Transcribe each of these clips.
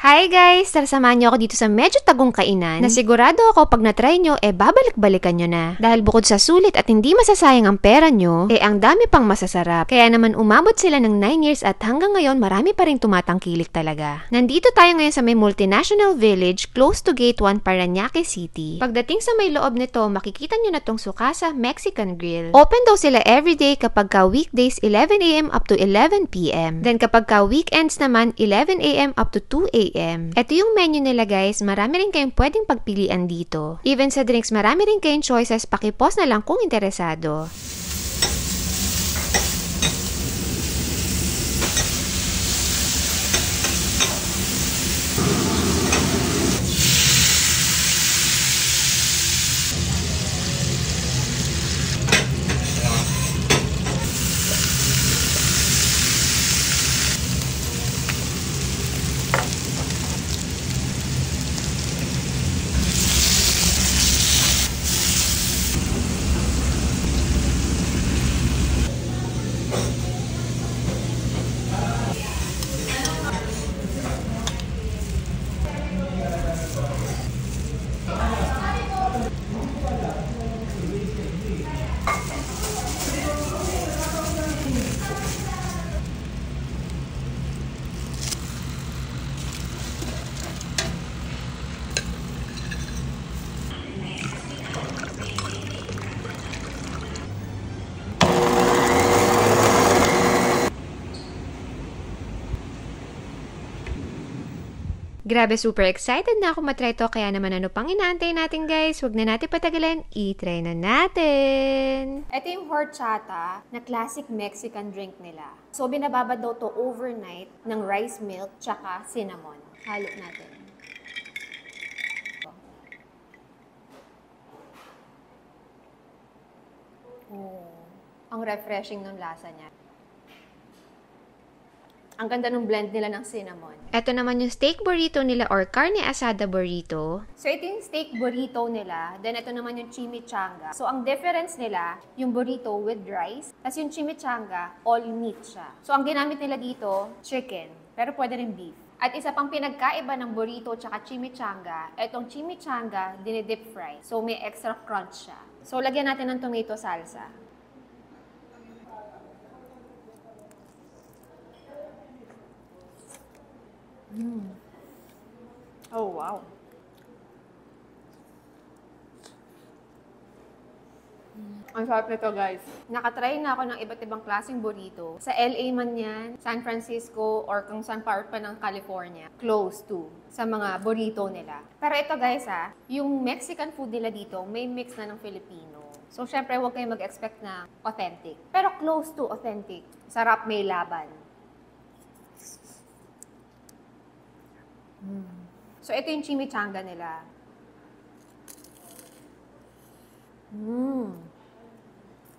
Hi guys! Tara samahan niyo ako dito sa medyo tagong kainan na sigurado ako pag na-try nyo, babalik-balikan nyo na. Dahil bukod sa sulit at hindi masasayang ang pera nyo, ang dami pang masasarap. Kaya naman umabot sila ng 9 years at hanggang ngayon marami pa rin tumatangkilik talaga. Nandito tayo ngayon sa may multinational village close to Gate 1, Parañaque City. Pagdating sa may loob nito, makikita nyo na tong Sukasa Mexican Grill. Open daw sila everyday kapag ka weekdays 11 AM up to 11 PM. Then kapag ka weekends naman 11 AM up to 2 AM. Ito yung menu nila guys, marami rin kayong pwedeng pagpilian dito. Even sa drinks, marami rin kayong choices, pakipost na lang kung interesado. Grabe, super excited na ako matry to. Kaya naman ano pang inaantay natin guys? Huwag na natin patagalan. I-try na natin! Ito yung horchata na classic Mexican drink nila. So, binababad daw to overnight ng rice milk tsaka cinnamon. Halo natin. Oh, ang refreshing ng lasa niya. Ang ganda ng blend nila ng cinnamon. Ito naman yung steak burrito nila or carne asada burrito. So, ito yung steak burrito nila. Then, ito naman yung chimichanga. So, ang difference nila, yung burrito with rice. Tapos yung chimichanga, all meat siya. So, ang ginamit nila dito, chicken. Pero pwede rin beef. At isa pang pinagkaiba ng burrito tsaka chimichanga, itong chimichanga, dinidip fry. So, may extra crunch siya. So, lagyan natin ng tomato salsa. Oh, wow. Ang sarap nito, guys. Nakatry na ako ng iba't ibang klaseng burrito. Sa LA man yan, San Francisco, or kung saan part pa ng California. Close to sa mga burrito nila. Pero ito, guys, yung Mexican food nila dito, may mix na ng Filipino. So, syempre, huwag kayong mag-expect na authentic. Pero close to authentic. Sarap, may laban. So, ito yung chimichanga nila.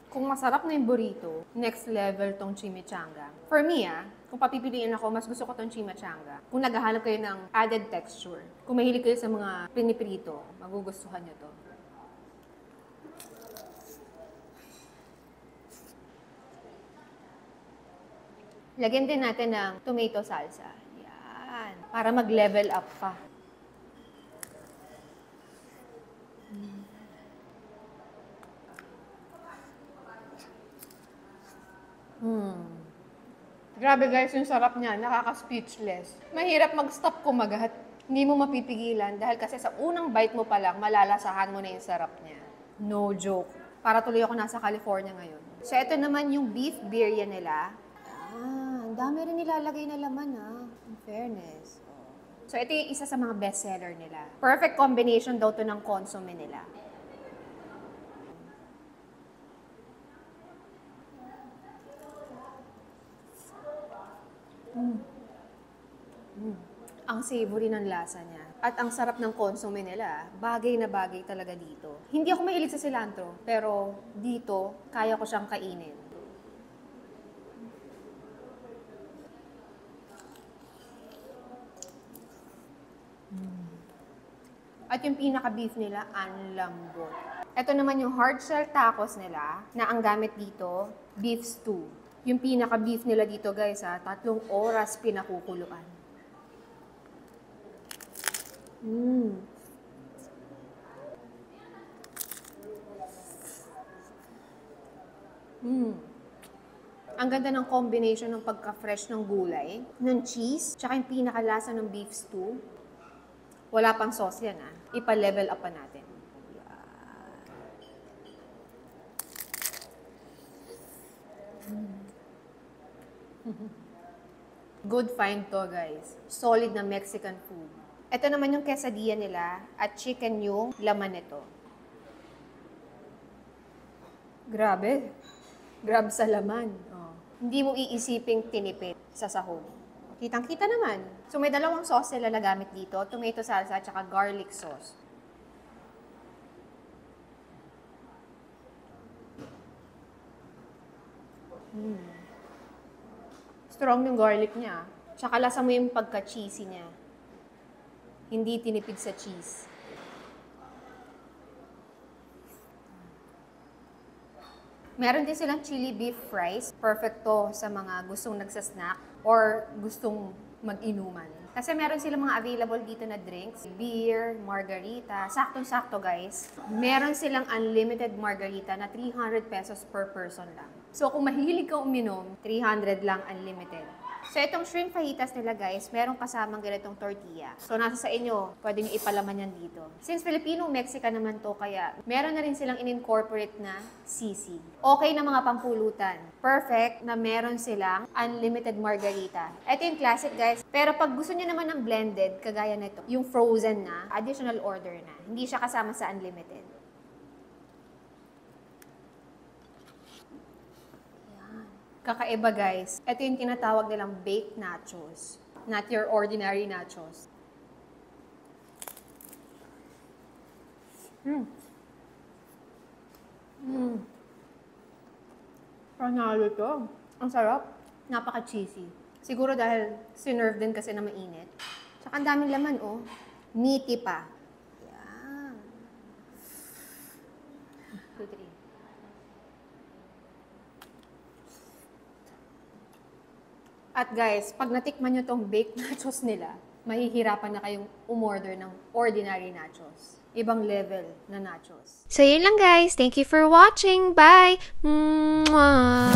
Kung masarap na yung burrito, next level tong chimichanga. For me, kung papipiliin ako, mas gusto ko tong chimichanga. Kung naghahanap kayo ng added texture, kung mahilig kayo sa mga piniprito, magugustuhan nyo to. Lagyan din natin ng tomato salsa. Yan. Para mag-level up pa. Grabe guys, yung sarap niya. Nakaka-speechless. Mahirap mag-stop kumagat. Hindi mo mapipigilan dahil kasi sa unang bite mo pa lang, malalasahan mo na yung sarap niya. No joke. Para tuloy ako nasa California ngayon. So, ito naman yung beef birria nila. Ang dami rin nilalagay na laman in fairness. So, ito yung isa sa mga bestseller nila. Perfect combination daw to ng consomme nila. Ang savory ng lasa niya. At ang sarap ng consomme nila. Bagay na bagay talaga dito. Hindi ako mahilig sa cilantro, pero dito, kaya ko siyang kainin. At yung pinaka-beef nila, ang lambot. Ito naman yung hard shell tacos nila, na ang gamit dito, beef stew. Yung pinaka-beef nila dito guys, 3 oras pinakukuluan. Ang ganda ng combination ng pagka-fresh ng gulay, ng cheese, tsaka yung pinakalasa ng beef stew. Wala pang sauce yan Ipa-level up pa natin. Good find to guys. Solid na Mexican food. Ito naman yung quesadilla nila at chicken yung laman nito. Grabe. Grab sa laman. Hindi mo iisiping tinipid sa sahog. Kitang-kita naman. So may dalawang sauce sila na gamit dito. Tomato salsa at saka garlic sauce. Strong yung garlic niya. Tsaka lasa mo yung pagka-cheesy niya. Hindi tinipid sa cheese. Meron din silang chili beef fries. Perfect to sa mga gustong nagsasnack or gustong mag-inuman. Kasi meron silang mga available dito na drinks. Beer, margarita. Saktong-sakto guys. Meron silang unlimited margarita na 300 pesos per person lang. So kung mahilig kang uminom, 300 lang unlimited. So itong shrimp fajitas nila guys, merong kasamang ganitong tortilla. So nasa sa inyo, pwedeng ipalaman yan dito. Since Filipino-Mexican naman to, kaya meron na rin silang in-incorporate na sisig. Okay na mga pampulutan. Perfect na meron silang unlimited margarita. Ito yung classic guys. Pero pag gusto niyo naman ng blended, kagaya nito, yung frozen na, additional order na. Hindi siya kasama sa unlimited. Kakaiba guys. Ito yung tinatawag nilang baked nachos. Not your ordinary nachos. Panalo to. Ang sarap. Napaka-cheesy. Siguro dahil sinerve din kasi na mainit. Tsaka ang daming laman Meaty pa. Yan. 2, 3. At guys, pag natikman nyo tong baked nachos nila, mahihirapan na kayong umorder ng ordinary nachos. Ibang level na nachos. So yun lang guys. Thank you for watching. Bye! Mwah!